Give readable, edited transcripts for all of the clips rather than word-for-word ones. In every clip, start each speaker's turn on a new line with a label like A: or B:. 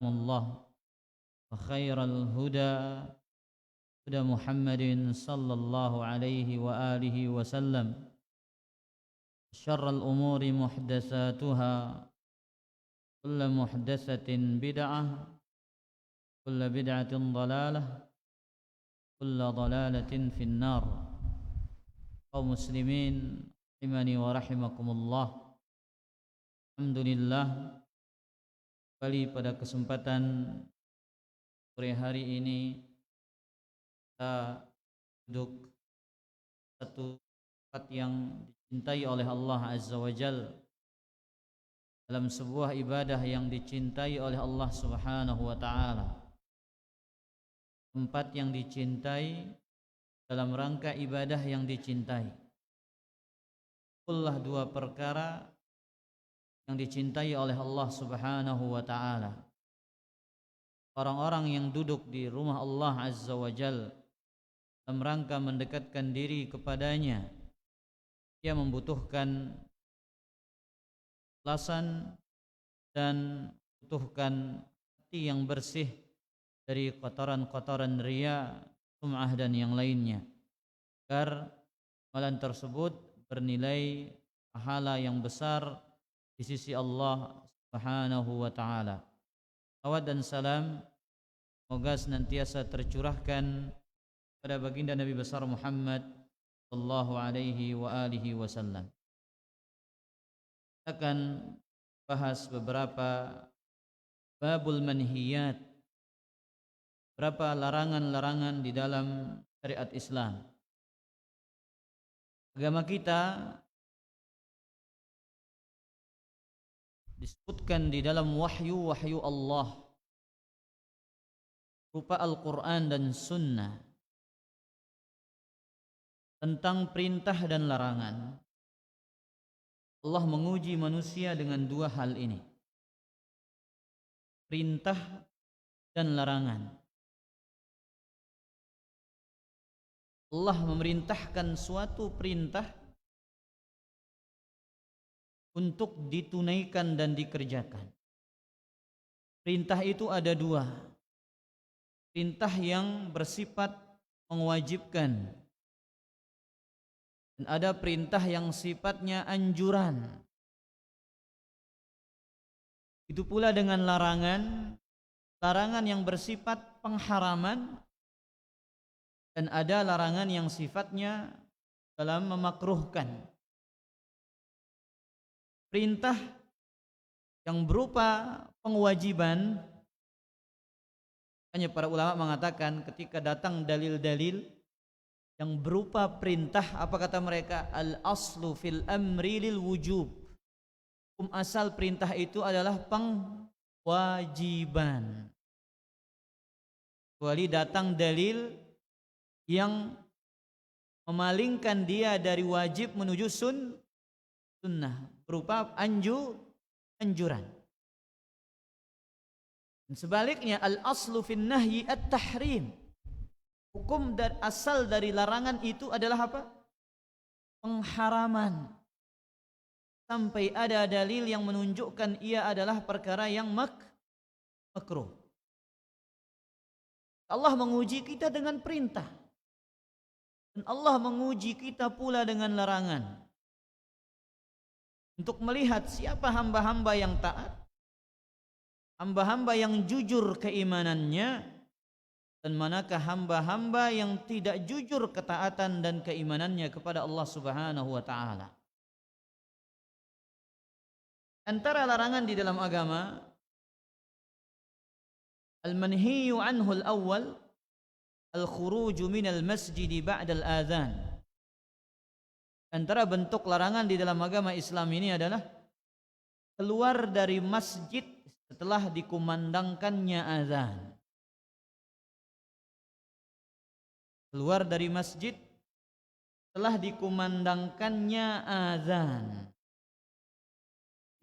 A: الله وخير الهدى هدى محمد صلى الله عليه وآله وسلم شر الأمور محدثاتها كل محدثة بدعة كل بدعة ضلالة كل ضلالة في النار kaum muslimin rahimani wa rahimakumullah. Alhamdulillah, kembali pada kesempatan sore hari ini kita duduk satu tempat yang dicintai oleh Allah Azza wa Jal, dalam sebuah ibadah yang dicintai oleh Allah Subhanahu wa Ta'ala. Tempat yang dicintai dalam rangka ibadah yang dicintai. Itulah dua perkara yang dicintai oleh Allah Subhanahu wa Ta'ala. Orang-orang yang duduk di rumah Allah Azza wa Jal dalam rangka mendekatkan diri kepadanya, dia membutuhkan ikhlasan dan membutuhkan hati yang bersih dari kotoran-kotoran riya, sum'ah dan yang lainnya, agar amalan tersebut bernilai pahala yang besar di sisi Allah Subhanahu wa Ta'ala. Salawat dan salam semoga senantiasa tercurahkan pada baginda Nabi besar Muhammad sallallahu alaihi wa alihi wasallam. Kita akan bahas beberapa babul manhiyat, beberapa larangan-larangan di dalam syariat Islam. Agama kita disebutkan di dalam wahyu Allah berupa Al-Quran dan Sunnah tentang perintah dan larangan. Allah menguji manusia dengan dua hal ini, perintah dan larangan. Allah memerintahkan suatu perintah untuk ditunaikan dan dikerjakan. Perintah itu ada dua. Perintah yang bersifat mewajibkan, dan ada perintah yang sifatnya anjuran. Itu pula dengan larangan, larangan yang bersifat pengharaman, dan ada larangan yang sifatnya dalam memakruhkan. Perintah yang berupa pengewajiban, hanya para ulama mengatakan ketika datang dalil-dalil yang berupa perintah, apa kata mereka? Al-aslu fil amri lil wujub. Hukum asal perintah itu adalah pengwajiban. Kecuali datang dalil yang memalingkan dia dari wajib menuju sunnah, berupa anjuran. Dan sebaliknya al-aslu fin nahyi at-tahrim. Hukum dan asal dari larangan itu adalah apa? Pengharaman. Sampai ada dalil yang menunjukkan ia adalah perkara yang makruh. Allah menguji kita dengan perintah, dan Allah menguji kita pula dengan larangan, untuk melihat siapa hamba-hamba yang taat, hamba-hamba yang jujur keimanannya, dan manakah hamba-hamba yang tidak jujur ketaatan dan keimanannya kepada Allah Subhanahu wa Ta'ala. Antara larangan di dalam agama, al-manhiyu anhu al-awwal al-khuruju minal masjid ba'dal adhan. Antara bentuk larangan di dalam agama Islam ini adalah keluar dari masjid setelah dikumandangkannya azan. Keluar dari masjid setelah dikumandangkannya azan.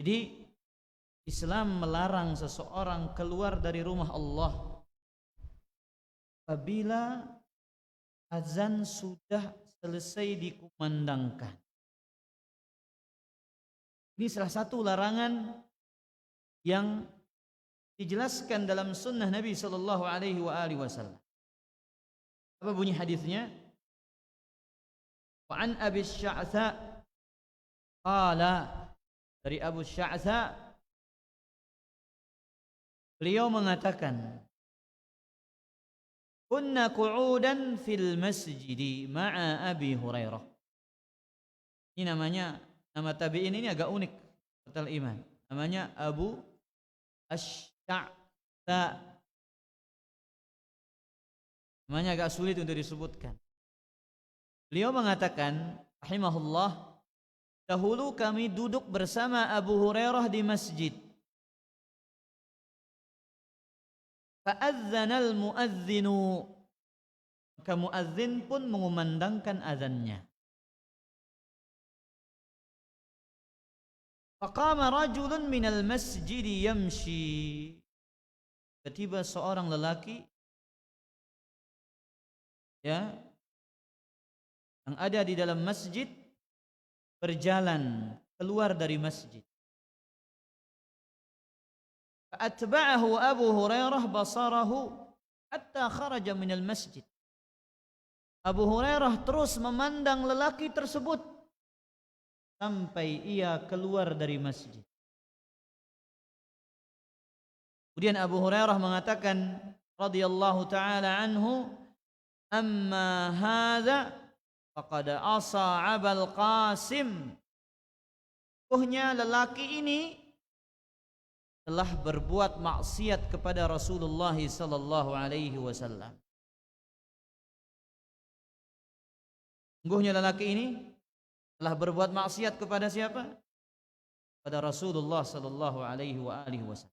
A: Jadi Islam melarang seseorang keluar dari rumah Allah apabila azan sudah selesai dikumandangkan. Ini salah satu larangan yang dijelaskan dalam sunnah Nabi sallallahu alaihi wasallam. Apa bunyi hadisnya? Wa an Abi Sya'tha qala, dari Abu Sya'tha beliau mengatakan, kunna qu'udan fil masjidi ma'a Abi Hurairah. Ini nama tabi'in ini agak unik batal iman. Namanya Abu Asy-Sya'tha. Namanya agak sulit untuk disebutkan. Beliau mengatakan rahimahullah, dahulu kami duduk bersama Abu Hurairah di masjid. Fa'adzanal muadzinu, maka muadzin pun mengumandangkan azannya. Faqama rajulun minal masjid yamshi, tiba seorang lelaki yang ada di dalam masjid berjalan keluar dari masjid. Fa'atba'ahu Abu Hurairah basarahu hatta kharaja minal masjid. Abu Hurairah terus memandang lelaki tersebut sampai ia keluar dari masjid. Kemudian Abu Hurairah mengatakan radhiyallahu taala anhu, amma hadza faqad asa Abul Qasim. Sesungguhnya lelaki ini telah berbuat maksiat kepada Rasulullah sallallahu alaihi wasallam. Sesungguhnya lelaki ini telah berbuat maksiat kepada siapa? Pada Rasulullah sallallahu alaihi wasallam.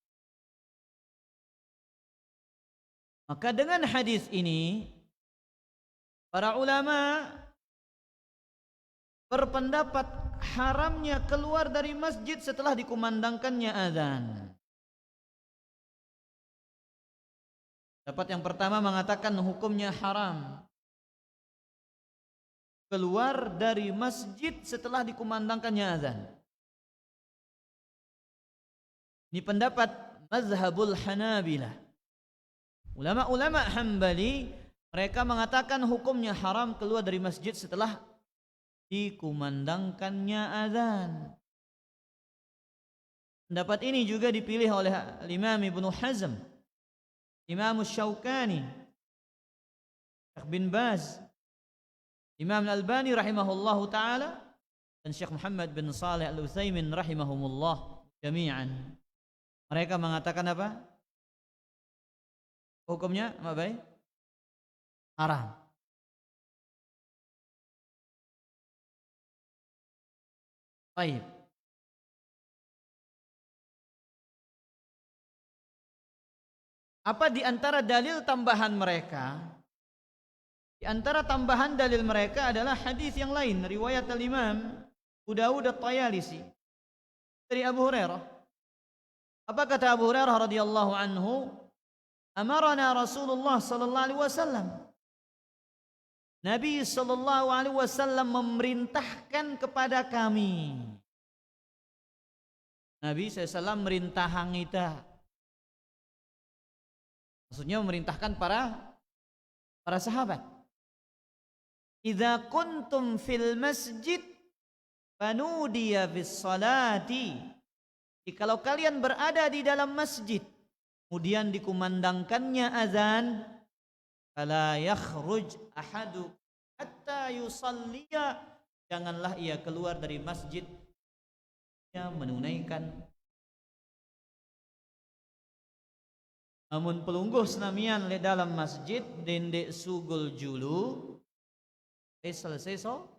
A: Maka dengan hadis ini para ulama berpendapat haramnya keluar dari masjid setelah dikumandangkannya azan. Pendapat yang pertama mengatakan hukumnya haram keluar dari masjid setelah dikumandangkannya azan. Ini pendapat mazhabul Hanabilah. Ulama-ulama Hambali mereka mengatakan hukumnya haram keluar dari masjid setelah dikumandangkannya azan. Pendapat ini juga dipilih oleh Imam Ibnu Hazm, Imam Syaukani, Syekh bin Baz, Imam Al-Albani rahimahullahu taala, dan Syekh Muhammad bin Shalih Al-Utsaimin rahimahumullah jami'an. Mereka mengatakan apa? Hukumnya apa baik? Haram. Baik. Apa di antara dalil tambahan mereka? Di antara tambahan dalil mereka adalah hadis yang lain, riwayat al-Imam Abu Dawud at-Tayalisi dari Abu Hurairah. Apa kata Abu Hurairah radhiyallahu anhu? Amarana Rasulullah sallallahu alaihi wasallam. Nabi sallallahu alaihi wasallam memerintahkan kepada kami. Nabi SAW merintahkan kita. Maksudnya memerintahkan para sahabat. Idza kuntum fil masjid fanudiya bis salati. Jikalau kalian berada di dalam masjid kemudian dikumandangkannya azan, fala yakhruj ahadu hatta yusalliya, janganlah ia keluar dari masjid menunaikan. Namun pelungguh senamian le dalam masjid dendek sugul julu selesai so.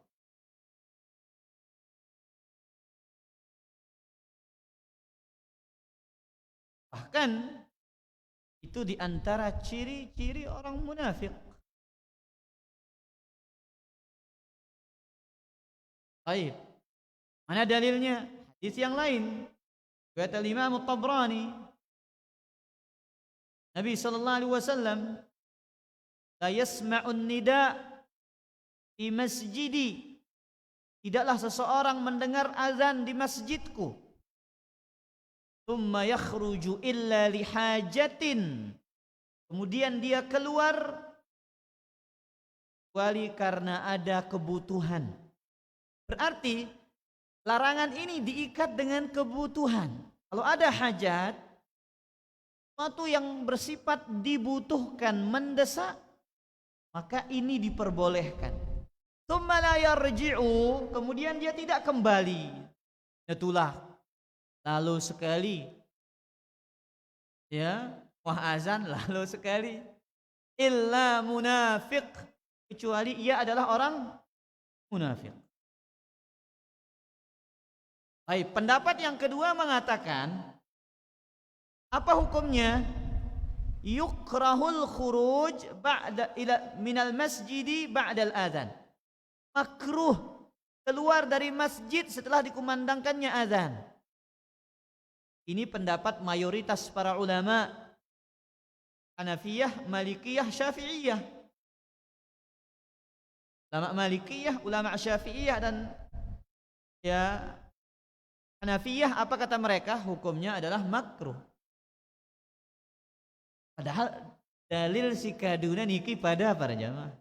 A: Bahkan itu di antara ciri-ciri orang munafik. Baik. Mana dalilnya? Hadis yang lain. Kata Imam At-Tabrani, Nabi sallallahu alaihi wasallam, la yasma'un nida di masjidi, tidaklah seseorang mendengar azan di masjidku, Tsumma yakhruju illa lihajatin. Kemudian dia keluar kecuali karena ada kebutuhan. Berarti larangan ini diikat dengan kebutuhan. Kalau ada hajat, sesuatu yang bersifat dibutuhkan, mendesak, maka ini diperbolehkan. Tsumma la yarji'u, kemudian dia tidak kembali. Itulah lalu sekali, ya, wah azan lalu sekali. Illa munafiq, kecuali ia adalah orang munafik. Baik, pendapat yang kedua mengatakan, apa hukumnya? Yukrahul khuruj ba'da ila minal masjidi ba'dal adzan. Makruh keluar dari masjid setelah dikumandangkannya azan. Ini pendapat mayoritas para ulama Hanafiyah, Malikiyah, Syafi'iyah. Ulama Malikiyah, ulama Syafi'iyah dan ya Hanafiyah, apa kata mereka? Hukumnya adalah makruh. Padahal dalil si kaduna niki pada para jamaah.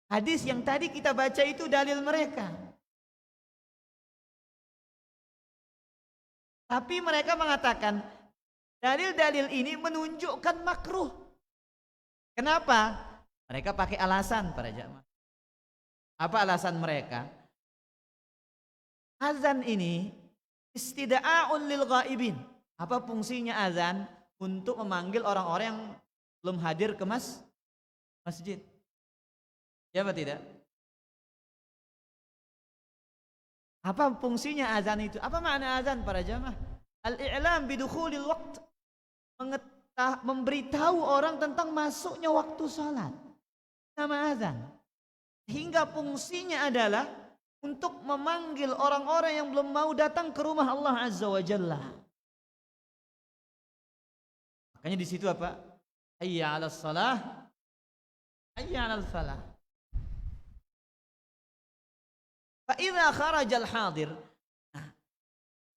A: Hadis yang tadi kita baca itu dalil mereka. Tapi mereka mengatakan dalil-dalil ini menunjukkan makruh. Kenapa? Mereka pakai alasan para jamaah. Apa alasan mereka? Azan ini istida'a'un lil ghaibin. Apa fungsinya azan? Untuk memanggil orang-orang yang belum hadir ke masjid. Ya apa tidak? Apa fungsinya azan itu? Apa makna azan para jamaah? Al-i'lam bidukhulil waqt. Memberitahu orang tentang masuknya waktu salat. Nama azan. Sehingga fungsinya adalah untuk memanggil orang-orang yang belum mau datang ke rumah Allah Azza wa Jalla. Makanya di situ apa? Hayya 'alas shalah, hayya 'alal falah. Fa idza kharajal hadir. Nah,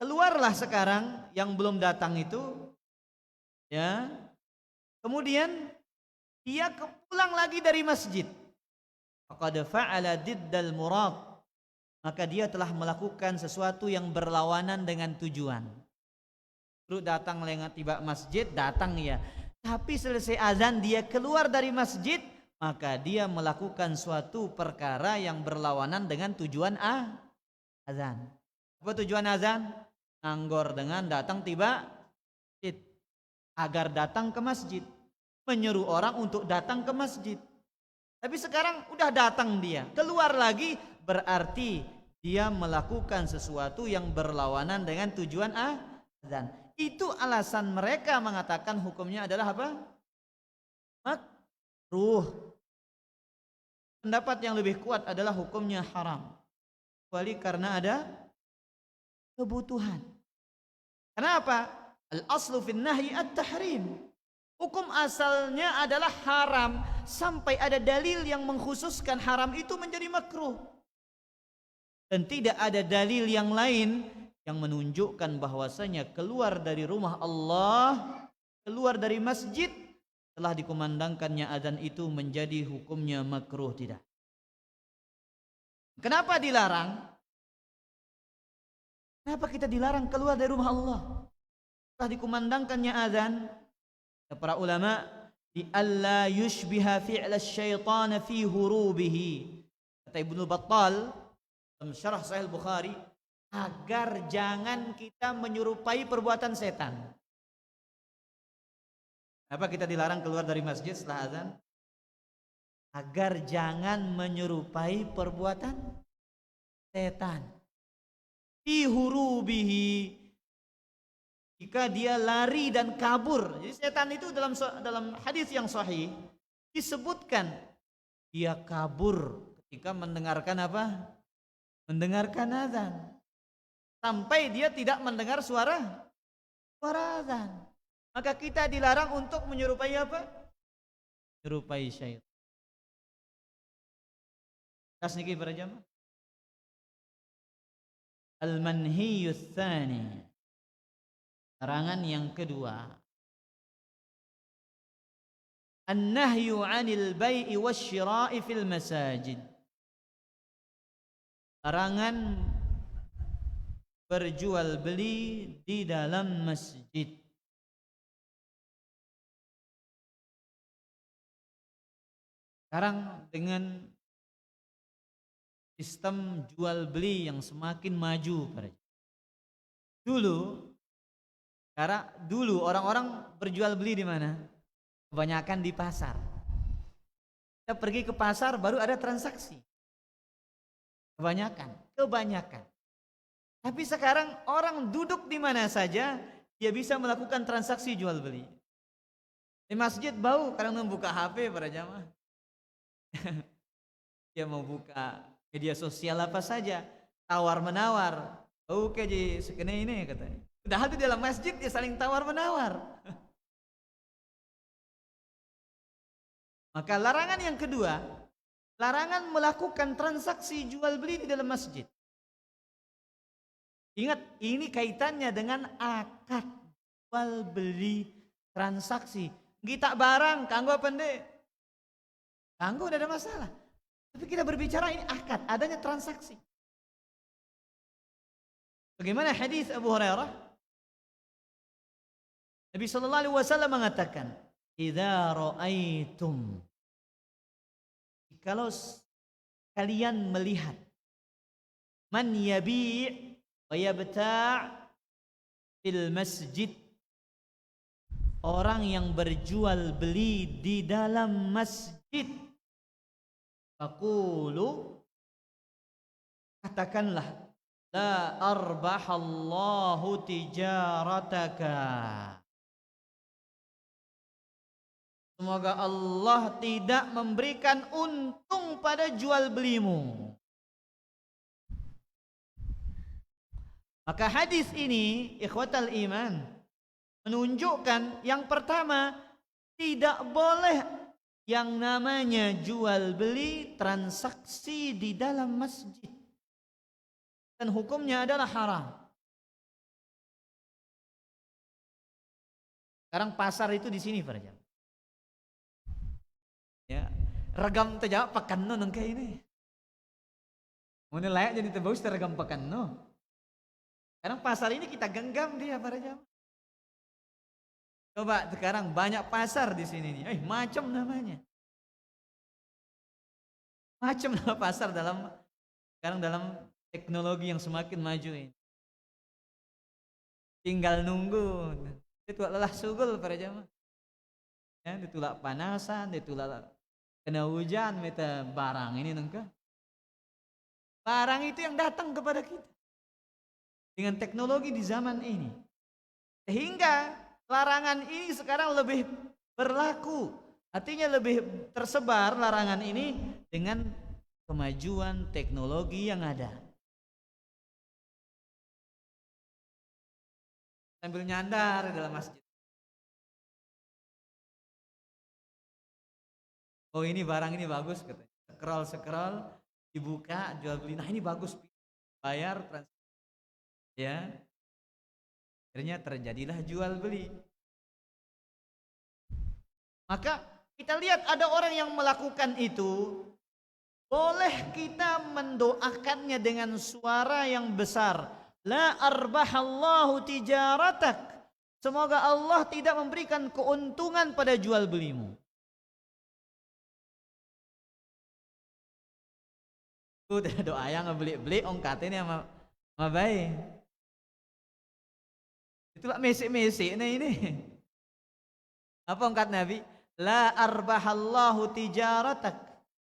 A: keluarlah sekarang yang belum datang itu, ya. Kemudian dia pulang lagi dari masjid. Faqad fa'ala diddal murad. Maka dia telah melakukan sesuatu yang berlawanan dengan tujuan. Terus datang lewat tiba masjid, datang ya. Tapi selesai azan dia keluar dari masjid, maka dia melakukan suatu perkara yang berlawanan dengan tujuan azan. Apa tujuan azan? Anggor dengan datang tiba masjid. Agar datang ke masjid. Menyuruh orang untuk datang ke masjid. Tapi sekarang udah datang dia, keluar lagi, berarti dia melakukan sesuatu yang berlawanan dengan tujuan azan. Itu alasan mereka mengatakan hukumnya adalah apa? Makruh. Pendapat yang lebih kuat adalah hukumnya haram. Kecuali karena ada kebutuhan. Kenapa? Al-aslu fin nahyi at-tahrim. Hukum asalnya adalah haram sampai ada dalil yang mengkhususkan haram itu menjadi makruh. Dan tidak ada dalil yang lain yang menunjukkan bahwasanya keluar dari rumah Allah, keluar dari masjid setelah dikumandangkannya azan itu menjadi hukumnya makruh, tidak. Kenapa dilarang? Kenapa kita dilarang keluar dari rumah Allah setelah dikumandangkannya azan? Para ulama, di alla yushbiha fi'la syaitan fi hurubihi. Kata Ibnu Battal dalam syarah Sahih Bukhari, agar jangan kita menyerupai perbuatan setan. Apa kita dilarang keluar dari masjid setelah azan? Agar jangan menyerupai perbuatan setan. Fi hurubihi, jika dia lari dan kabur. Jadi setan itu dalam hadis yang sahih disebutkan dia kabur ketika mendengarkan apa? Mendengarkan azan. Sampai dia tidak mendengar suara azan. Maka kita dilarang untuk menyerupai apa? Menyerupai syaitan. Tas niki para jamaah. Al-manhiyus tsani. Larangan yang kedua, an-nahyu 'anil bai'i wasyira'i fil masajid. Larangan berjual beli di dalam masjid. Sekarang dengan sistem jual beli yang semakin maju pada dulu orang-orang berjual beli di mana? Kebanyakan di pasar. Kita pergi ke pasar baru ada transaksi. Kebanyakan. Tapi sekarang orang duduk di mana saja dia bisa melakukan transaksi jual beli. Di masjid bau kadang membuka HP para jamaah. Dia mau buka media sosial apa saja, tawar menawar. Oke ji sekene ini katanya. Padahal di dalam masjid dia saling tawar menawar. Maka larangan yang kedua, larangan melakukan transaksi jual beli di dalam masjid. Ingat, ini kaitannya dengan akad jual beli transaksi. Kita barang, kanggo apa ndek? Kanggo tidak ada masalah. Tapi kita berbicara ini akad, adanya transaksi. Bagaimana hadis Abu Hurairah? Nabi sallallahu alaihi wasallam mengatakan, "Idza ra'aitum" Kalau kalian melihat man yabi' wa yabta' fil masjid, orang yang berjual beli di dalam masjid, faqulu, katakanlah, la arbahallahu tijarataka, semoga Allah tidak memberikan untung pada jual belimu. Maka hadis ini ikhwatal iman menunjukkan yang pertama, tidak boleh yang namanya jual beli transaksi di dalam masjid, dan hukumnya adalah haram. Sekarang pasar itu di sini para jamaah. Ya, regam terjawab pakan no nang kayak ini. Mana layak jadi terbagus terregam pakan no. Sekarang pasar ini kita genggam dia para jamaah. Coba sekarang banyak pasar di sini nih. Macam namanya. Macam nama pasar sekarang dalam teknologi yang semakin maju ini. Tinggal nunggu. Itu lelah sugul para jamaah. Ya, ditulak panasan, ditulak kena hujan, meta barang ini nengka. Barang itu yang datang kepada kita dengan teknologi di zaman ini. Sehingga larangan ini sekarang lebih berlaku. Artinya lebih tersebar larangan ini dengan kemajuan teknologi yang ada. Sambil nyandar di dalam masjid. Oh ini barang ini bagus katanya. Scroll, dibuka, jual beli. Nah ini bagus. Bayar, ya. Akhirnya terjadilah jual beli. Maka kita lihat ada orang yang melakukan itu, boleh kita mendoakannya dengan suara yang besar. La arbahallahu tijaratak. Semoga Allah tidak memberikan keuntungan pada jual belimu. Udah doa yang ngebeli-beli ongkatnya sama baik. Itulah mesik-mesik ini. Apa ongkat Nabi? La arbahallahu tijaratak.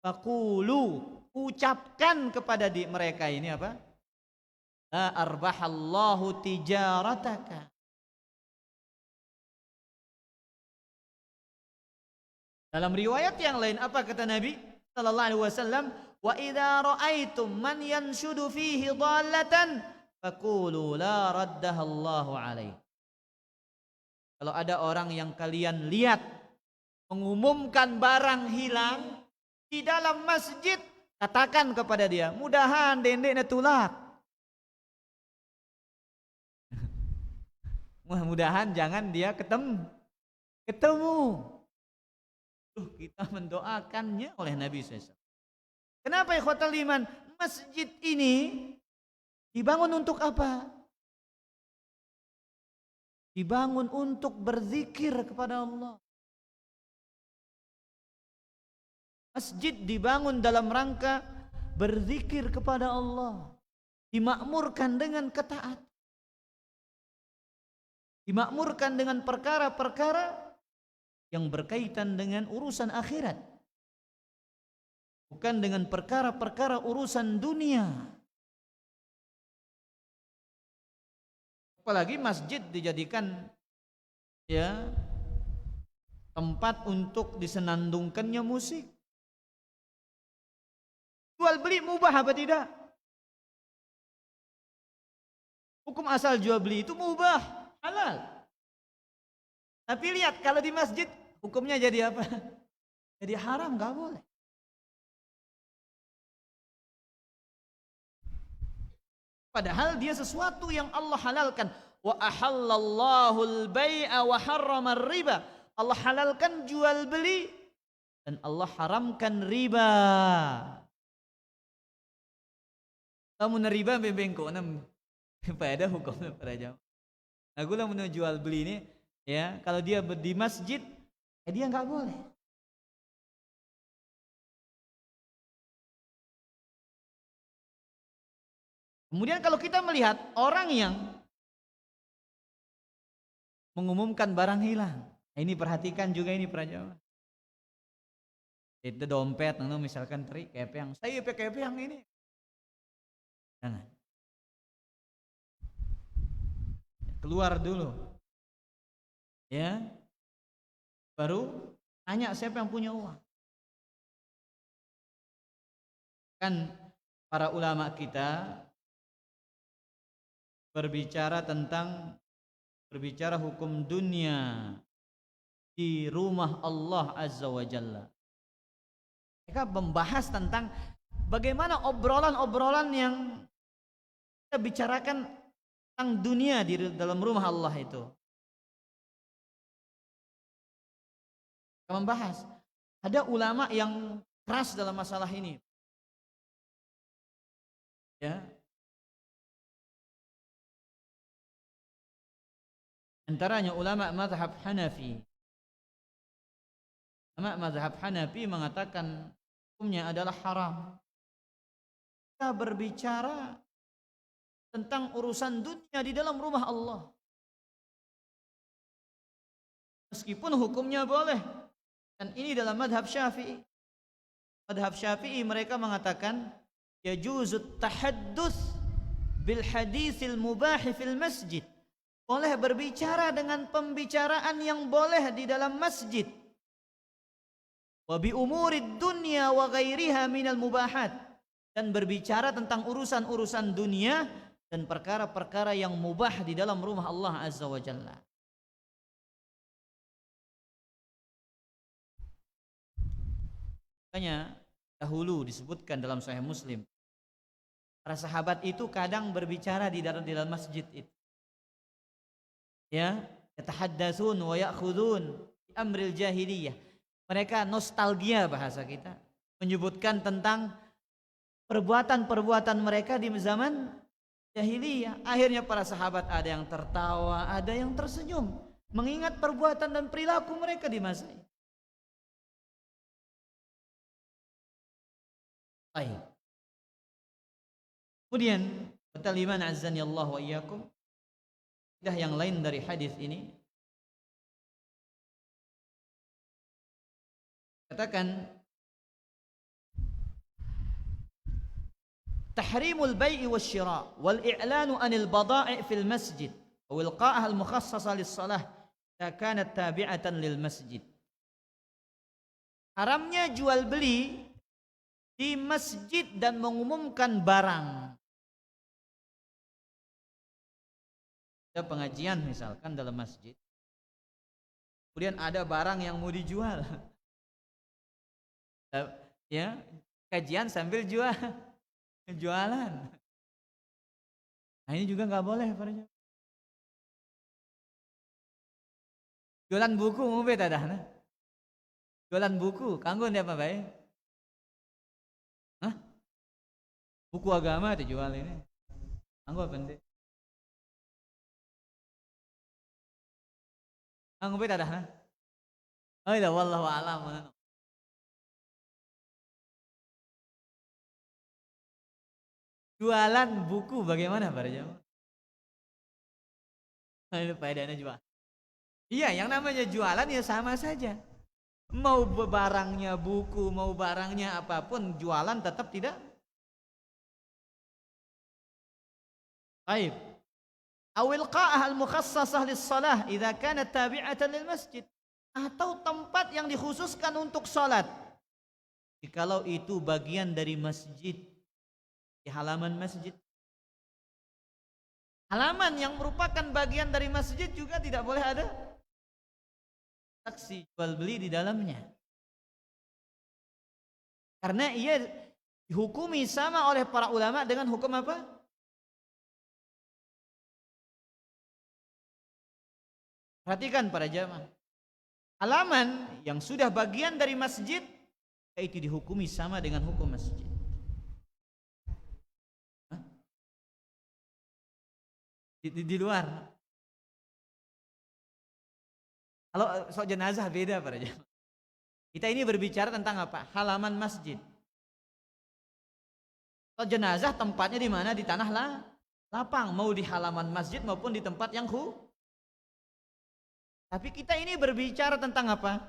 A: Faqulu, ucapkan kepada mereka ini apa? La arbahallahu tijarataka. Dalam riwayat yang lain apa kata Nabi sallallahu alaihi wasallam? Wa idza ra'aitum man yanshudu fihi dhallatan faqulu la raddaha Allahu alaihi. Kalau ada orang yang kalian lihat mengumumkan barang hilang di dalam masjid, katakan kepada dia, mudahan dendeknya tulak. Mudah-mudahan jangan dia ketemu. Kita mendoakannya oleh Nabi SAW. Kenapa ikhwatal iman? Masjid ini dibangun untuk apa? Dibangun untuk berzikir kepada Allah. Masjid dibangun dalam rangka berzikir kepada Allah. Dimakmurkan dengan ketaatan. Dimakmurkan dengan perkara-perkara yang berkaitan dengan urusan akhirat. Bukan dengan perkara-perkara urusan dunia. Apalagi masjid dijadikan ya tempat untuk disenandungkannya musik. Jual beli mubah apa tidak? Hukum asal jual beli itu mubah, halal. Tapi lihat kalau di masjid hukumnya jadi apa? Jadi haram, nggak boleh. Padahal dia sesuatu yang Allah halalkan. Wa ahallallahu al-bai'a wa harrama riba. Allah halalkan jual beli dan Allah haramkan riba. Kamu neriba bebengko nam pada hukumnya para jamaah. Aku lah mau jual beli ini ya, kalau dia di masjid dia nggak boleh. Kemudian kalau kita melihat orang yang mengumumkan barang hilang, ini perhatikan juga ini para jamaah. Itu dompet, misalkan teri kepeang, saya pakai kepeang ini. Jangan. Keluar dulu. Ya. Baru tanya siapa yang punya uang. Kan para ulama kita berbicara hukum dunia di rumah Allah Azza wa Jalla. Mereka membahas tentang bagaimana obrolan-obrolan yang kita bicarakan tentang dunia di dalam rumah Allah itu. Kita membahas. Ada ulama yang keras dalam masalah ini. Ya. Antaranya ulama mazhab Hanafi. Ulama mazhab Hanafi mengatakan hukumnya adalah haram. Kita berbicara tentang urusan dunia di dalam rumah Allah. Meskipun hukumnya boleh. Dan ini dalam madhab Syafi'i. Madhab Syafi'i mereka mengatakan yajuzut tahadduts bil hadisil mubahi fil masjid. Boleh berbicara dengan pembicaraan yang boleh di dalam masjid. Wa bi umurid dunya wa ghairiha minal mubahat. Dan berbicara tentang urusan-urusan dunia dan perkara-perkara yang mubah di dalam rumah Allah Azza wa Jalla. Makanya dahulu disebutkan dalam Sahih Muslim, para sahabat itu kadang berbicara di dalam masjid itu. Ya, yatahaddatsun wa ya'khudun bi amril jahiliyah. Mereka nostalgia bahasa kita, menyebutkan tentang perbuatan-perbuatan mereka di zaman jahiliyah. Akhirnya para sahabat ada yang tertawa, ada yang tersenyum, mengingat perbuatan dan perilaku mereka di masa itu. Baik. Kemudian Bataliman azzani Allah wa iyyakum. Yang lain dari hadis ini katakan tahrimul bai'i wasyira' wal i'lanu anil bada'i' fil masjid wa ilqa'aha al mukhassasa lis shalah idza kanat tabi'atan lil masjid. Haramnya jual beli di masjid dan mengumumkan barang. Ada pengajian misalkan dalam masjid. Kemudian ada barang yang mau dijual. Ya, kajian sambil jualan. Nah, ini juga nggak boleh, Jualan buku mau beda dah. Jualan buku, kanggo apa bae? Hah? Buku agama itu jual ini. Kanggo apa ente? Kanggo beda dah. Oh iya, wallahu a'lam. Jualan buku bagaimana para jamaah? Itu faedahnya jual. Iya, yang namanya jualan ya sama saja. Mau barangnya buku, mau barangnya apapun, jualan tetap tidak. Baik. Awil qa'ah al-mukhassasah lis-salah idza kanat tabi'atan lil masjid. Atau tempat yang dikhususkan untuk salat. Jikalau itu bagian dari masjid, di halaman masjid. Halaman yang merupakan bagian dari masjid juga tidak boleh ada transaksi jual beli di dalamnya. Karena ia dihukumi sama oleh para ulama dengan hukum apa? Perhatikan para jamaah. Halaman yang sudah bagian dari masjid itu dihukumi sama dengan hukum masjid. Di luar. Kalau soal jenazah beda para jamaah. Kita ini berbicara tentang apa? Halaman masjid. Soal jenazah tempatnya di mana? Di tanah lapang, mau di halaman masjid maupun di tempat yang Tapi kita ini berbicara tentang apa?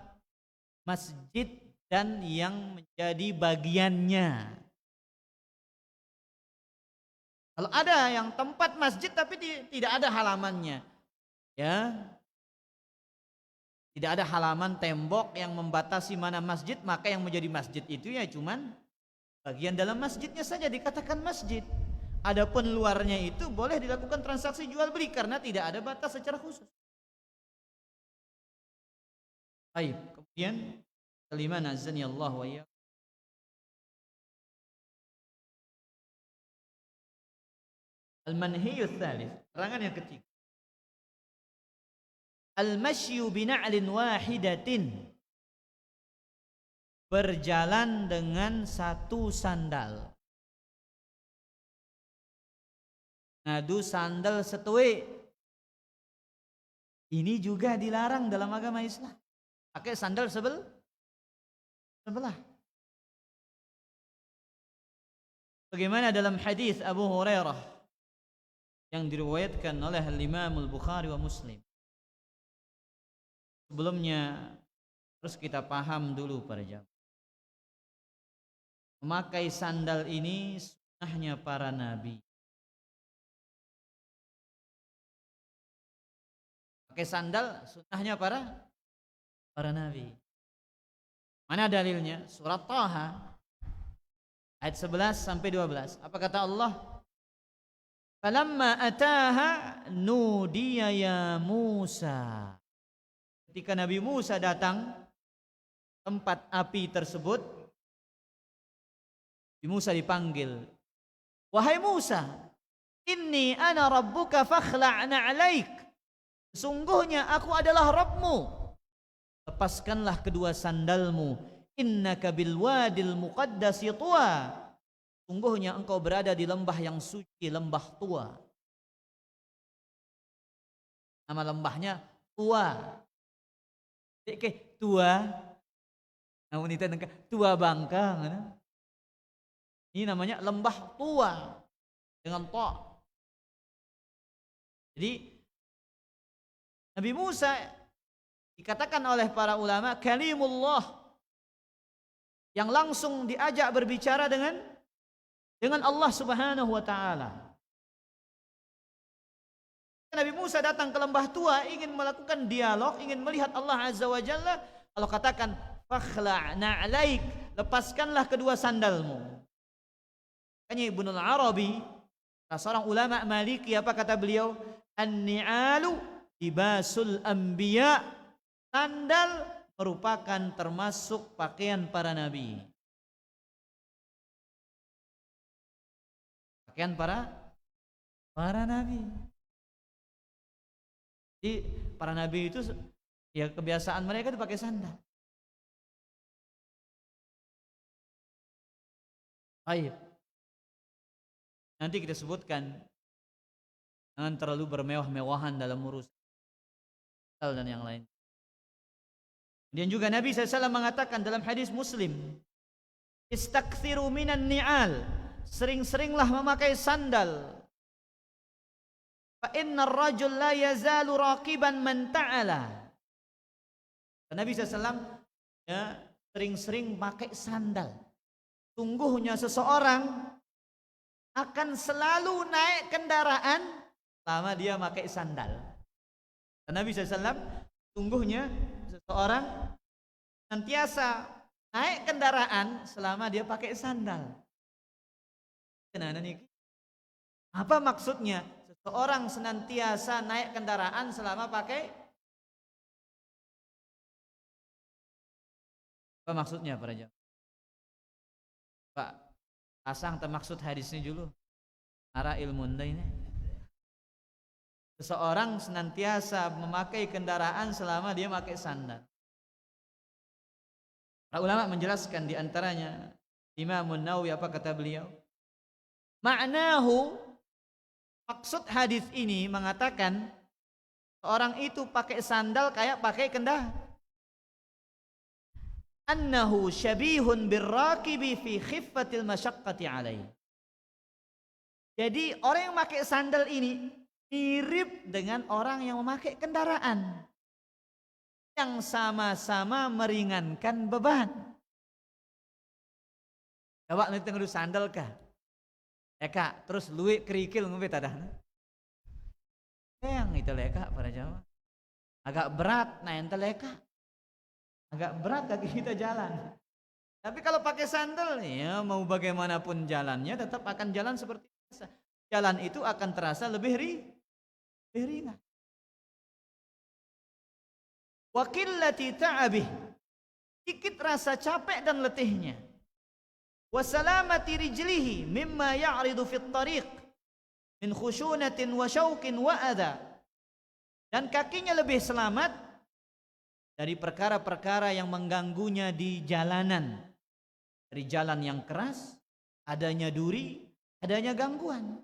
A: Masjid dan yang menjadi bagiannya. Kalau ada yang tempat masjid tapi tidak ada halamannya, ya, tidak ada halaman tembok yang membatasi mana masjid, maka yang menjadi masjid itu ya cuman bagian dalam masjidnya saja dikatakan masjid. Adapun luarnya itu boleh dilakukan transaksi jual beli karena tidak ada batas secara khusus. Baik, kemudian kelima, nazani Allah wa iyyakum. Al-manhiyus tsalits, larangan yang ketiga. Al-masyu bina'lin wahidatin, berjalan dengan satu sandal. Ngadu sandal setue. Ini juga dilarang dalam agama Islam. Pakai sandal sebelah. Bagaimana dalam hadis Abu Hurairah yang diriwayatkan oleh Imam Al-Bukhari wa Muslim. Sebelumnya harus kita paham dulu para jamaah. Memakai sandal ini sunnahnya para nabi. Pakai sandal sunnahnya para nabi. Mana dalilnya? Surat Taha ayat 11 sampai 12. Apa kata Allah? Falamma ataha nudiya ya Musa. Ketika Nabi Musa datang tempat api tersebut, Nabi Musa dipanggil, wahai Musa, inni ana rabbuka fakhla'na 'alaik. Sesungguhnya aku adalah Rabbmu, lepaskanlah kedua sandalmu. Innaka bil wadil muqaddasi tuwa. Sungguhnya engkau berada di lembah yang suci, lembah tua. Nama lembahnya Tua. Oke, Tua. Namun itu Tua Bangka. Ini namanya lembah Tua dengan ta. Jadi Nabi Musa dikatakan oleh para ulama kalimullah, yang langsung diajak berbicara dengan Allah Subhanahu wa taala. Nabi Musa datang ke lembah tua ingin melakukan dialog, ingin melihat Allah Azza wa Jalla. Allah katakan fakhla'na 'alaik, lepaskanlah kedua sandalmu. Makanya Ibnu Arabi, seorang ulama Maliki, apa kata beliau? An-ni'alu libasul anbiya. Sandal merupakan termasuk pakaian para nabi. Pakaian para nabi. Jadi para nabi itu Ya kebiasaan mereka itu pakai sandal. Baik. Nanti kita sebutkan, jangan terlalu bermewah-mewahan dalam urusan dan yang lain. Dan juga Nabi SAW mengatakan dalam hadis Muslim, istakthiru minan ni'al, sering-seringlah memakai sandal. Fa innar rajul la yazalu raqiban man ta'ala. Nabi SAW ya, sering-sering pakai sandal. Sungguhnya seseorang akan selalu naik kendaraan selama dia pakai sandal. Nabi SAW, sungguhnya seseorang senantiasa naik kendaraan selama dia pakai sandal. Apa maksudnya? Seseorang senantiasa naik kendaraan selama pakai. Apa maksudnya para jamaah? Pak, pasang termaksud hadisnya dulu. Ara ilmu ini. Seseorang senantiasa memakai kendaraan selama dia pakai sandal. Para ulama menjelaskan di antaranya Imam Nawawi, apa kata beliau? Ma'nahu, maksud hadis ini mengatakan seorang itu pakai sandal kayak pakai kendaraan. Annahu syabihun birraqibi fi khiffatil masyaqqati alaih. Jadi orang yang pakai sandal ini mirip dengan orang yang memakai kendaraan yang sama-sama meringankan beban. Coba nanti ngadu sandal kah? Eka terus luwih kerikil ngombe tadahna. Yang itu leka para jamaah. Agak berat nah ente leka. Agak berat kaki kita jalan. Tapi kalau pakai sandal, ya mau bagaimanapun jalannya tetap akan jalan seperti biasa. Jalan itu akan terasa lebih ringan. Wa qillati ta'abih, sedikit rasa capek dan letihnya. Wa salamati rijlihi mimma ya'ridu fit tariq min khushunatin wa syauqin wa adha. Dan kakinya lebih selamat dari perkara-perkara yang mengganggunya di jalanan. Dari jalan yang keras, adanya duri, adanya gangguan.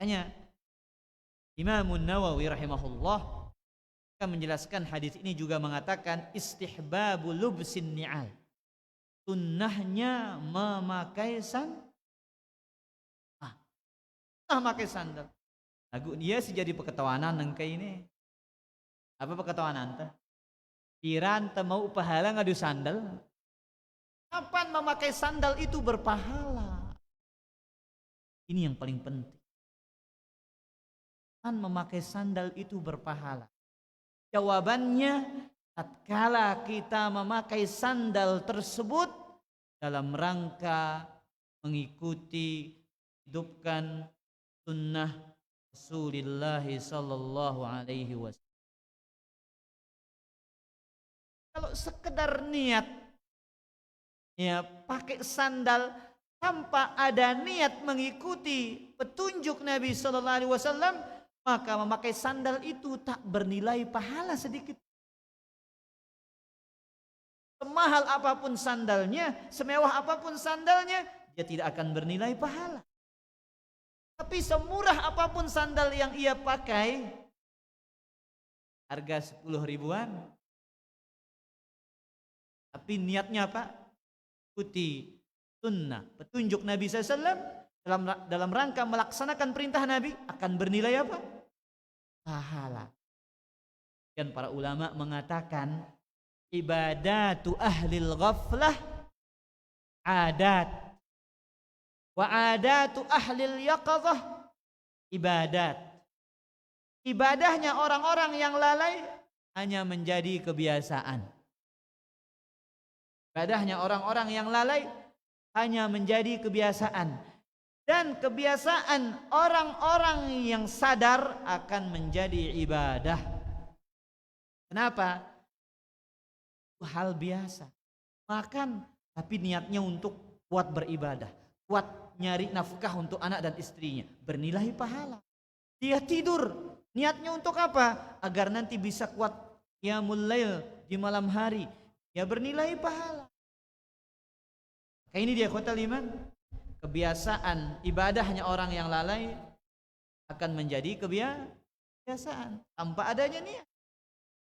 A: Hanya Imam Nawawi rahimahullah akan menjelaskan hadis ini juga mengatakan istihbabu lubsin ni'al. Sunnahnya memakai sandal. Memakai sandal. Lagu dia sih jadi peketawanan nengke ini. Apa peketawanan teh? Piran teh mau pahala ngadu sandal. Kapan memakai sandal itu berpahala? Ini yang paling penting. Kapan memakai sandal itu berpahala? Jawabannya, tatkala kita memakai sandal tersebut dalam rangka mengikuti hidupkan sunnah Rasulullah sallallahu alaihi wasallam. Kalau sekedar niat ya pakai sandal tanpa ada niat mengikuti petunjuk Nabi sallallahu alaihi wasallam, maka memakai sandal itu tak bernilai pahala sedikit. Semahal apapun sandalnya, semewah apapun sandalnya, dia tidak akan bernilai pahala. Tapi semurah apapun sandal yang ia pakai, harga 10 ribuan. Tapi niatnya apa? Ikuti sunnah, petunjuk Nabi SAW dalam rangka melaksanakan perintah Nabi, akan bernilai apa? Pahala. Dan para ulama mengatakan ibadatu ahlil ghaflah adat. Wa adatu ahlil yaqadhah ibadat. Ibadahnya orang-orang yang lalai hanya menjadi kebiasaan. Ibadahnya orang-orang yang lalai hanya menjadi kebiasaan. Dan kebiasaan orang-orang yang sadar akan menjadi ibadah. Kenapa? Itu hal biasa. Makan tapi niatnya untuk kuat beribadah, kuat nyari nafkah untuk anak dan istrinya, bernilai pahala. Dia tidur Niatnya untuk apa? Agar nanti bisa kuat qiyamul lail di malam hari. Ya bernilai pahala. Kayak ini dia ikhwatal iman. Kebiasaan ibadahnya orang yang lalai akan menjadi kebiasaan tanpa adanya niat.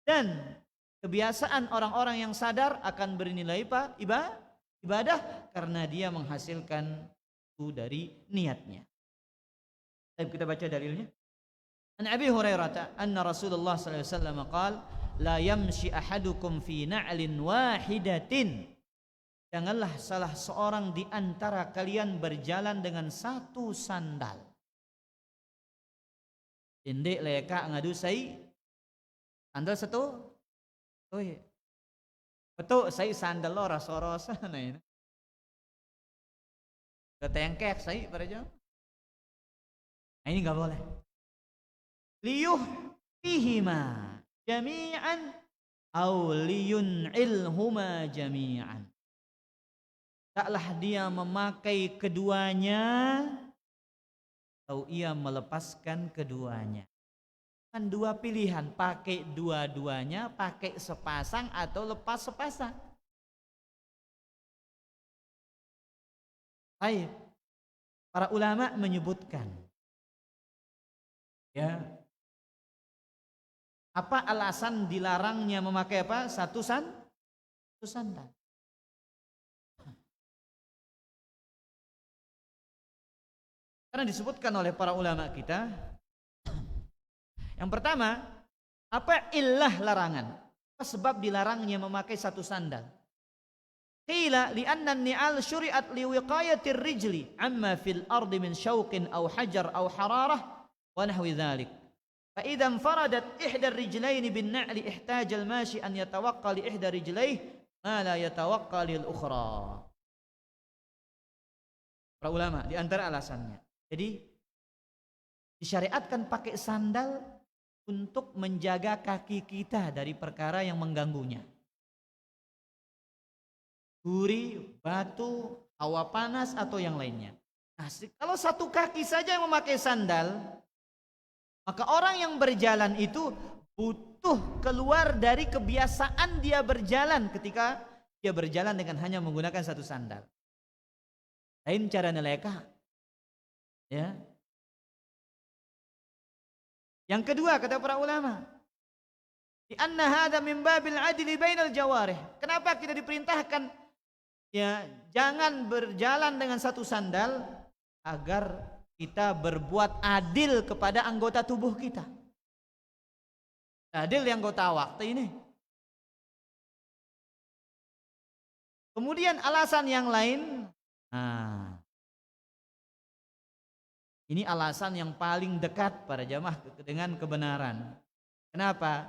A: Dan kebiasaan orang-orang yang sadar akan bernilai ibadah karena dia menghasilkan itu dari niatnya. Kita baca dalilnya. An Abi Hurairah anna Rasulullah sallallahu alaihi wasallam qala la yamshi ahadukum fi na'lin wahidatin. Janganlah salah seorang di antara kalian berjalan dengan satu sandal. Indek leka ngadu sai sandal satu. Oh iya. Betul sai sandal lo rasa-rasa nah ini. Ketengkek sai pada jam. Nah, ini enggak boleh. Liyuh fihima jami'an aw liyun'ilhuma jami'an. Taklah dia memakai keduanya atau ia melepaskan keduanya. Kan dua pilihan, pakai dua-duanya, pakai sepasang atau lepas sepasang. Baik. Para ulama menyebutkan ya, apa alasan dilarangnya memakai apa? Satu sandal. Karena disebutkan oleh para ulama kita, yang pertama, apa illah larangan? Apa sebab dilarangnya memakai satu sandal? Qila li'anna an-ni'al syuri'at liwiqayatir rijli amma fil ardi min syauqin aw hajar aw hararah wa nahwi dzalik. Fa idza infaradat ihda ar-rijlaini bin na'li ihtaja al-mashi an yatawaqqa li ihda rijlaihi ma la yatawaqqa lil ukhra. Para ulama di antara alasannya. Jadi disyariatkan pakai sandal untuk menjaga kaki kita dari perkara yang mengganggunya. Duri, batu, hawa panas atau yang lainnya. Nah, kalau satu kaki saja yang memakai sandal, maka orang yang berjalan itu butuh keluar dari kebiasaan dia berjalan ketika dia berjalan dengan hanya menggunakan satu sandal. Lain cara neleka. Ya. Yang kedua kata para ulama, di anna hadza min babil adli bainal jawarih. Kenapa kita diperintahkan ya jangan berjalan dengan satu sandal? Agar kita berbuat adil kepada anggota tubuh kita. Adil yang anggota waktu ini. Kemudian alasan yang lain, nah, ini alasan yang paling dekat para jamaah dengan kebenaran. Kenapa?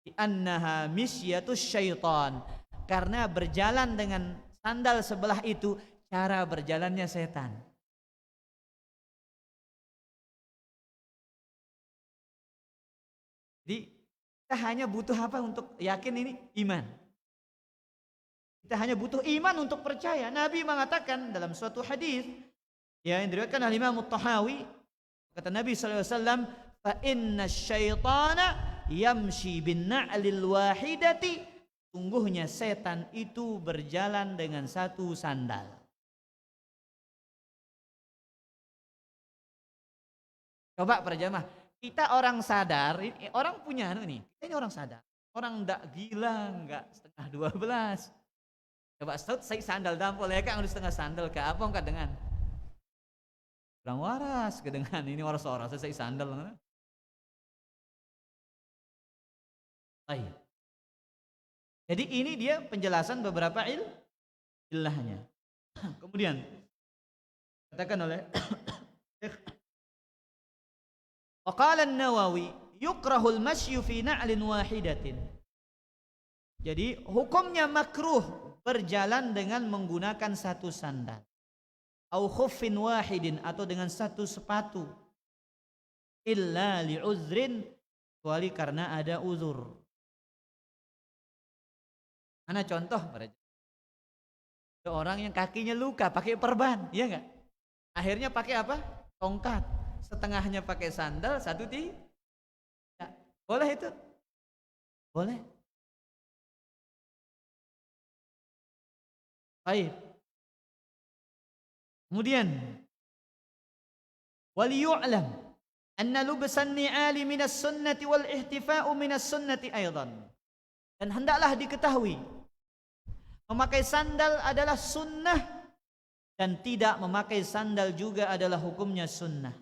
A: Di annaha misyatus syaitan. Karena berjalan dengan sandal sebelah itu cara berjalannya setan. Jadi kita hanya butuh apa untuk yakin ini? Iman. Kita hanya butuh iman untuk percaya. Nabi mengatakan dalam suatu hadis ya yang diriwayatkan oleh Imam At-Tahawi, kata Nabi SAW, fa inna syaitana yamshi bin na'lil wahidati. Sungguhnya setan itu berjalan dengan satu sandal. Coba para jamaah, kita orang sadar, orang punya nih, kita ini orang sadar, orang ndak gila, nggak setengah 12. Coba saya sandal dampol ya kan, setengah sandal ke apa enggak dengan? Kurang waras kedengan ini waras-waras saya sandal. Baik. Jadi ini dia penjelasan beberapa ilahnya. Kemudian katakan oleh Waqala an-Nawawi yukrahul masyu fi na'lin wahidatin. Jadi hukumnya makruh berjalan dengan menggunakan satu sandal. Au khuffin wahidin atau dengan satu sepatu. Illa li'uzrin, kecuali karena ada uzur. Mana contoh? Ada orang yang kakinya luka pakai perban, iya enggak? Akhirnya pakai apa? Tongkat. Setengahnya pakai sandal, satu Boleh itu? Boleh. Baik. Kemudian wal yu'lam anna lubsan ni'ali minas sunnati wal ihtifa'u minas sunnati aidan. Dan hendaklah diketahui memakai sandal adalah sunnah dan tidak memakai sandal juga adalah hukumnya sunnah.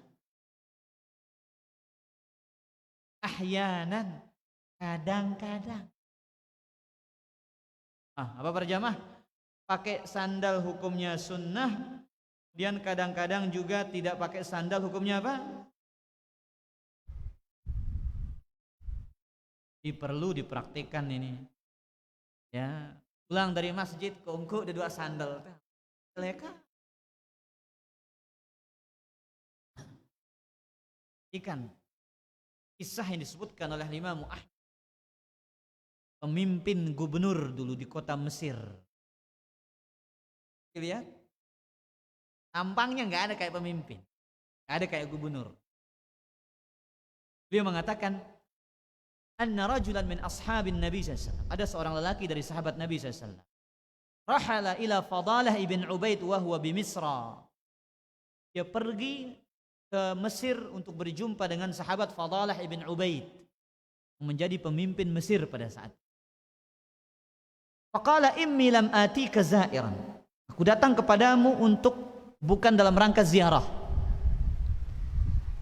A: Ahyanan, kadang-kadang. Apa para jamaah? Pakai sandal hukumnya sunnah, kemudian kadang-kadang juga tidak pakai sandal hukumnya apa? Perlu dipraktikkan ini. Ya, pulang dari masjid ke engkau ada 2 sandal. Leka. Ikan. Kisah yang disebutkan oleh Imam Ahmad, pemimpin gubernur dulu di kota Mesir. Lihat, tampangnya nggak ada kayak pemimpin, nggak ada kayak gubernur. Beliau mengatakan, anna rajulan min ashabin Nabi SAW, ada seorang lelaki dari sahabat Nabi SAW, rahala ila Fadalah ibn Ubaid wa huwa bi Misra. Dia pergi ke Mesir untuk berjumpa dengan sahabat Fadalah ibn Ubaid, menjadi pemimpin Mesir pada saat. Faqala inni lam atika zairan. Aku datang kepadamu untuk bukan dalam rangka ziarah.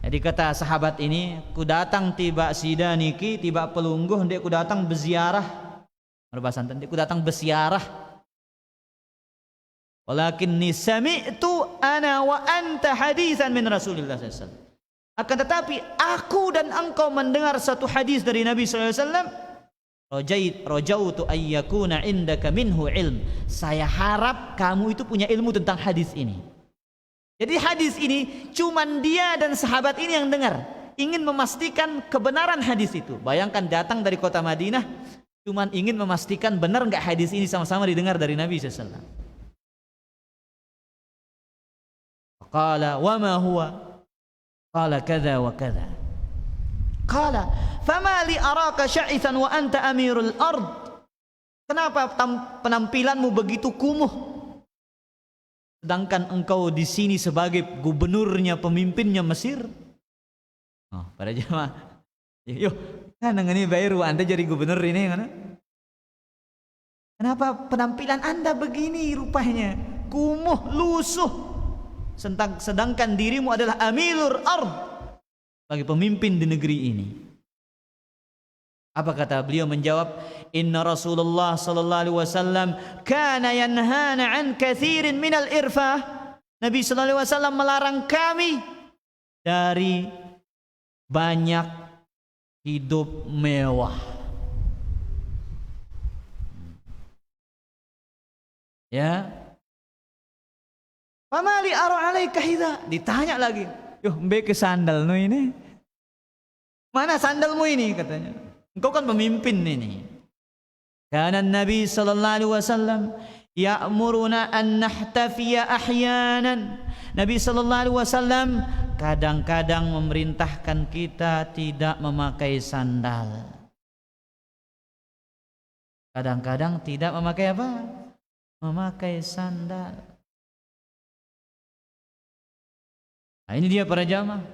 A: Jadi kata sahabat ini, ku datang tiba sidaniki, tiba pelungguh, hendak ku datang berziarah. Berbahasa nanti ku datang berziarah. Walakinni sami'tu ana wa anta hadisan min Rasulillah sallallahu alaihi wasallam. Akan tetapi aku dan engkau mendengar satu hadis dari Nabi sallallahu alaihi wasallam. Rajautu ayyakuna indaka minhu ilm. Saya harap kamu itu punya ilmu tentang hadis ini. Jadi hadis ini cuman dia dan sahabat ini yang dengar, ingin memastikan kebenaran hadis itu. Bayangkan datang dari kota Madinah, cuman ingin memastikan benar enggak hadis ini sama-sama didengar dari Nabi sallallahu alaihi wasallam. Qala wa ma huwa? Qala kadza wa kadza. Qala fama li araka sya'ithan wa anta amirul ard. Kenapa penampilanmu begitu kumuh sedangkan engkau di sini sebagai gubernurnya, pemimpinnya Mesir? Para jemaah, yuk kan ini baru Anda jadi gubernur ini kan? Kenapa penampilan Anda begini rupanya? Kumuh, lusuh. Sedangkan dirimu adalah amirul ard, sebagai pemimpin di negeri ini. Apa kata beliau menjawab? Inna Rasulullah sallallahu alaihi wasallam kana yanhana an katsirin minal irfah. Nabi sallallahu alaihi wasallam melarang kami dari banyak hidup mewah. Ya. Famali ara alaika hidha. Ditanya lagi. Yuh, mbek ke sandal no ini. Mana sandalmu ini katanya? Engkau kan pemimpin ini. Karena Nabi sallallahu alaihi wasallam ya'muruna an nahtafiya ahyanan. Nabi sallallahu alaihi wasallam kadang-kadang memerintahkan kita tidak memakai sandal. Kadang-kadang tidak memakai apa? Memakai sandal. Nah, ini dia para jamaah.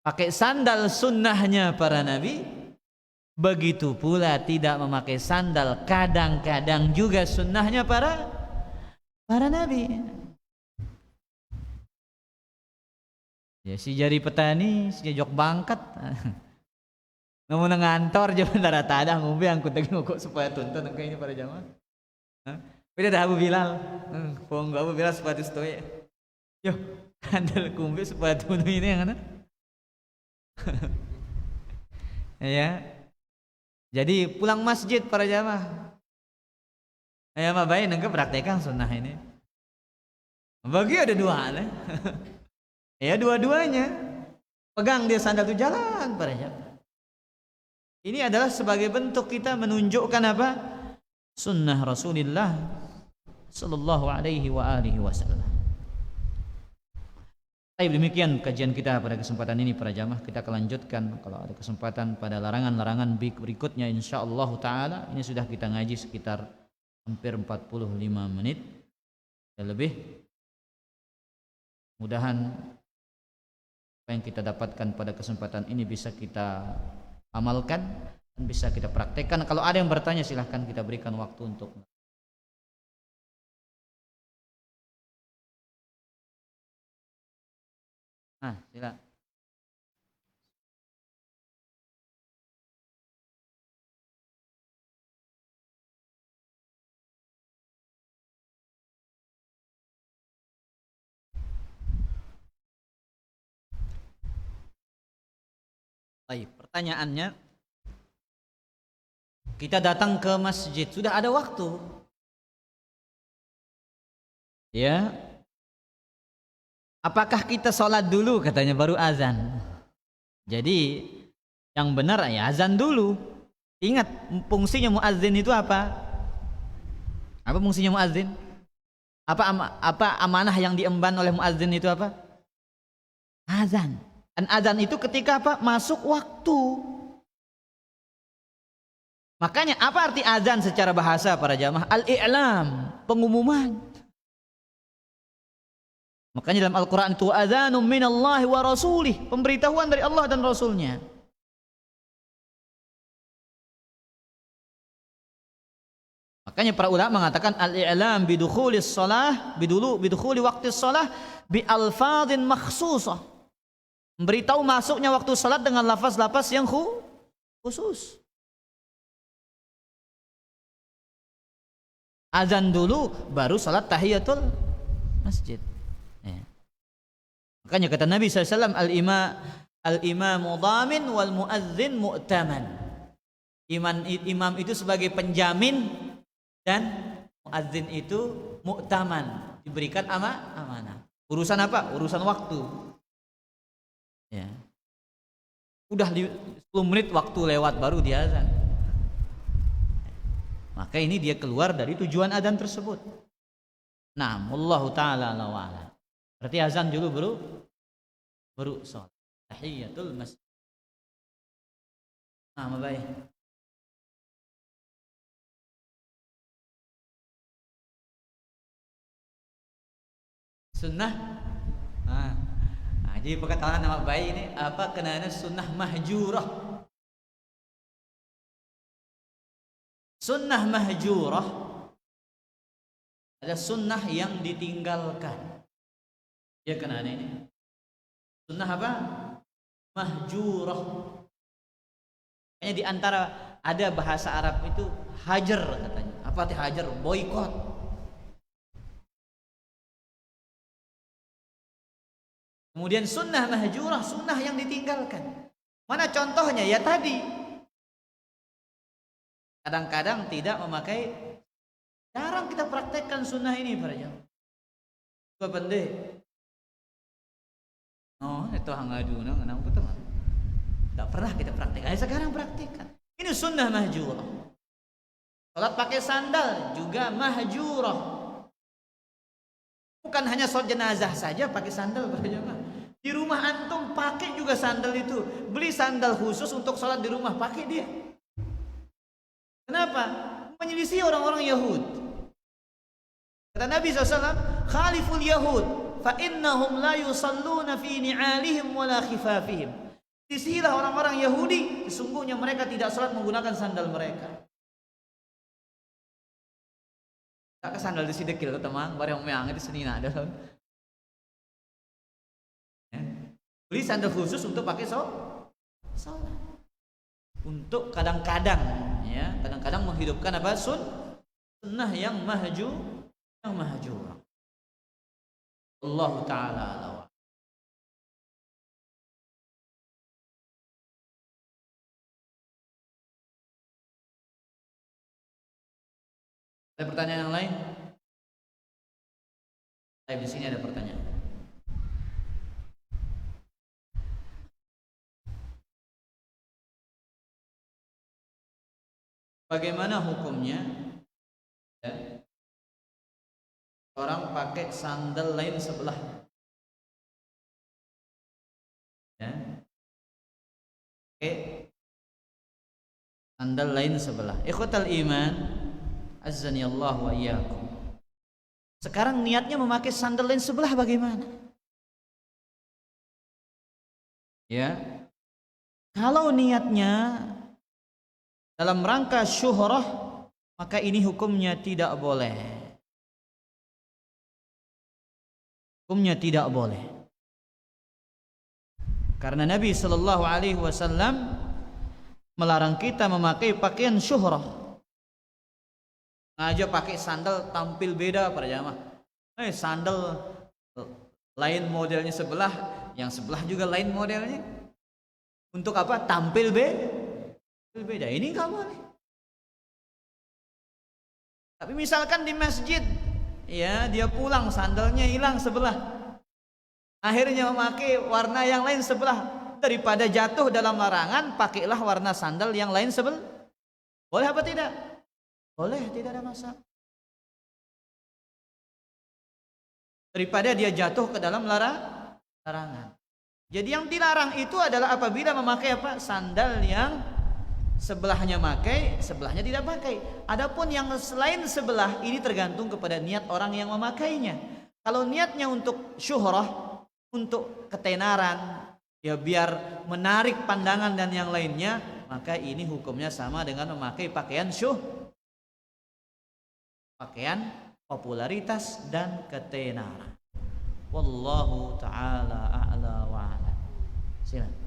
A: Pakai sandal sunnahnya para nabi. Begitu pula tidak memakai sandal kadang-kadang juga sunnahnya para nabi. Ya si jari petani, si jok bangkat. Namun ngantor jaman darah tadah ngumpi angkut lagi ngukuk supaya tuntun kayak ini para jamaah. Beda dah Abu Bilal. Ponggo Abu Bilal sepatu stoy. Yo, kandel kumpi supaya tuntun ini yang mana? Ya. Jadi pulang masjid para jamaah. Ya mah baik nangka praktekkan sunnah ini. Bagi ada dua nih. Ya dua-duanya. Pegang dia sandal itu jalan para jamaah. Ini adalah sebagai bentuk kita menunjukkan apa? Sunnah Rasulullah sallallahu alaihi wa alihi wasallam. Baik, demikian kajian kita pada kesempatan ini para jamaah. Kita akan lanjutkan kalau ada kesempatan pada larangan-larangan berikutnya insyaallah taala. Ini sudah kita ngaji sekitar hampir 45 menit ya lebih. Mudahan apa yang kita dapatkan pada kesempatan ini bisa kita amalkan dan bisa kita praktekkan. Kalau ada yang bertanya silahkan kita berikan waktu untuk. Silakan. Baik, pertanyaannya, kita datang ke masjid, sudah ada waktu. Ya. Apakah kita sholat dulu katanya baru azan? Jadi yang benar ya azan dulu. Ingat fungsinya muadzin itu apa? Apa fungsinya muadzin? Apa amanah yang diemban oleh muadzin itu apa? Azan. Dan azan itu ketika apa? Masuk waktu. Makanya apa arti azan secara bahasa para jamaah? Al-i'lam, pengumuman. Makanya dalam Al-Quran itu azanum minallahi wa rasulih, pemberitahuan dari Allah dan Rasulnya. Makanya para ulama mengatakan al-i'lam bidukhulis shalah, bidukhuli waqtis shalah bi alfadhin makhsusah. Memberitahu masuknya waktu salat dengan lafaz-lafaz yang khusus. Azan dulu baru salat tahiyatul masjid. Ya. Makanya kata Nabi SAW, al-imamu dhamin wal muadzin mu'taman. Imam itu sebagai penjamin dan muadzin itu mu'taman, diberikan amanah. Urusan apa? Urusan waktu. Ya. Udah 10 menit waktu lewat baru dia azan. Maka ini dia keluar dari tujuan azan tersebut. Nah, wallahu taala a'lam. Berarti azan dulu baru salat tahiyatul masjid. Baik. Sunnah. Jadi perkataan nama baik ini apa kenanya sunnah mahjurah. Sunnah mahjurah ada sunnah yang ditinggalkan. Ya kenanya ini. Sunnah apa? Mahjurah. Kayaknya di antara ada bahasa Arab itu hajar katanya. Apa arti hajar? Boykot. Kemudian sunnah mahjurah, sunnah yang ditinggalkan. Mana contohnya? Ya tadi. Kadang-kadang tidak memakai, jarang kita praktekkan sunnah ini para jamaah. Coba pendek. Itu hangadu nang betul. Tidak pernah kita praktekkan. Sekarang praktekkan. Ini sunnah mahjurah. Salat pakai sandal juga mahjurah. Bukan hanya sholat jenazah saja pakai sandal para jamaah. Di rumah antum pakai juga sandal itu. Beli sandal khusus untuk sholat di rumah, pakai dia. Kenapa? Menyelisih orang-orang Yahud. Kata Nabi SAW, khaliful Yahud, fa innahum la yusalluna fi ni'alihim wala khifafihim. Sisilah orang-orang Yahudi, sesungguhnya mereka tidak sholat menggunakan sandal mereka. Tak sandal di sidekil teman, bareng meang itu senina ada. Beli sandal khusus untuk pakai sholat. Untuk kadang-kadang ya, kadang-kadang menghidupkan apa? Sunnah yang mahjur. Allah taala a'lam. Ada pertanyaan yang lain? Di sini ada pertanyaan. Bagaimana hukumnya ya, orang pakai sandal lain sebelah Sandal lain sebelah. Ikhwatal iman, azzani Allah wa iyyakum. Sekarang niatnya memakai sandal lain sebelah bagaimana? Ya. Kalau niatnya dalam rangka syuhrah, maka ini hukumnya tidak boleh. Hukumnya tidak boleh. Karena Nabi sallallahu alaihi wasallam melarang kita memakai pakaian syuhrah. Aja pakai sandal tampil beda para jamaah. Sandal lain modelnya sebelah, yang sebelah juga lain modelnya. Untuk apa? Tampil beda. Ini enggak boleh. Tapi misalkan di masjid, ya dia pulang sandalnya hilang sebelah. Akhirnya memakai warna yang lain sebelah. Daripada jatuh dalam larangan, pakailah warna sandal yang lain sebelah. Boleh apa tidak? Boleh, tidak ada masalah. Daripada dia jatuh ke dalam larangan. Jadi yang dilarang itu adalah apabila memakai apa? Sandal yang sebelahnya pakai, sebelahnya tidak pakai. Adapun yang selain sebelah ini tergantung kepada niat orang yang memakainya. Kalau niatnya untuk syuhrah, untuk ketenaran, ya biar menarik pandangan dan yang lainnya, maka ini hukumnya sama dengan memakai pakaian pakaian popularitas dan ketenaran. Wallahu ta'ala a'la wa a'la. Silakan.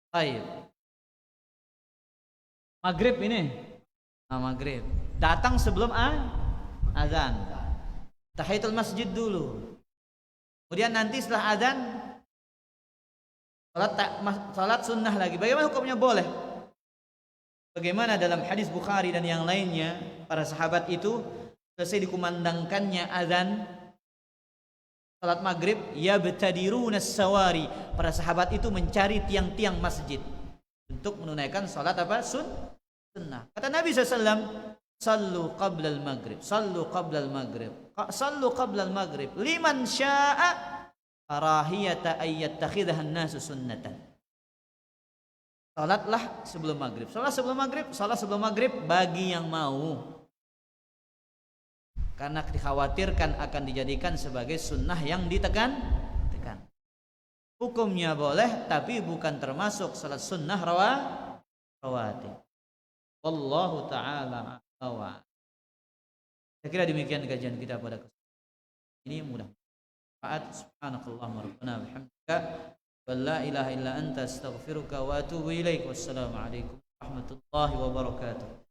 A: Baik. Maghrib ini. Maghrib. Datang sebelum azan. Tahiyatul masjid dulu. Kemudian nanti setelah azan salat sunnah lagi. Bagaimana hukumnya? Boleh. Bagaimana dalam hadis Bukhari dan yang lainnya, para sahabat itu selesai dikumandangkannya azan salat maghrib, yabtadiruna sawari, para sahabat itu mencari tiang-tiang masjid untuk menunaikan salat apa? Sunnah. Kata Nabi SAW, sallu qabla al-maghrib, sallu qabla al-maghrib, sallu qabla al-maghrib, liman sya'a karahiyata ayyattakhidha an-nasu sunnatan. Salatlah sebelum maghrib. Salat sebelum maghrib bagi yang mau. Karena dikhawatirkan akan dijadikan sebagai sunnah yang ditekan. Hukumnya boleh, tapi bukan termasuk salat sunnah rawatib. Wallahu ta'ala a'lam. Saya kira demikian kajian kita pada kesempatan ini, mudah subhanakallahumma rabbana bihamdika wa la ilaha illa anta astaghfiruka wa atubu ilaik. Wassalamu alaikum warahmatullahi wabarakatuh.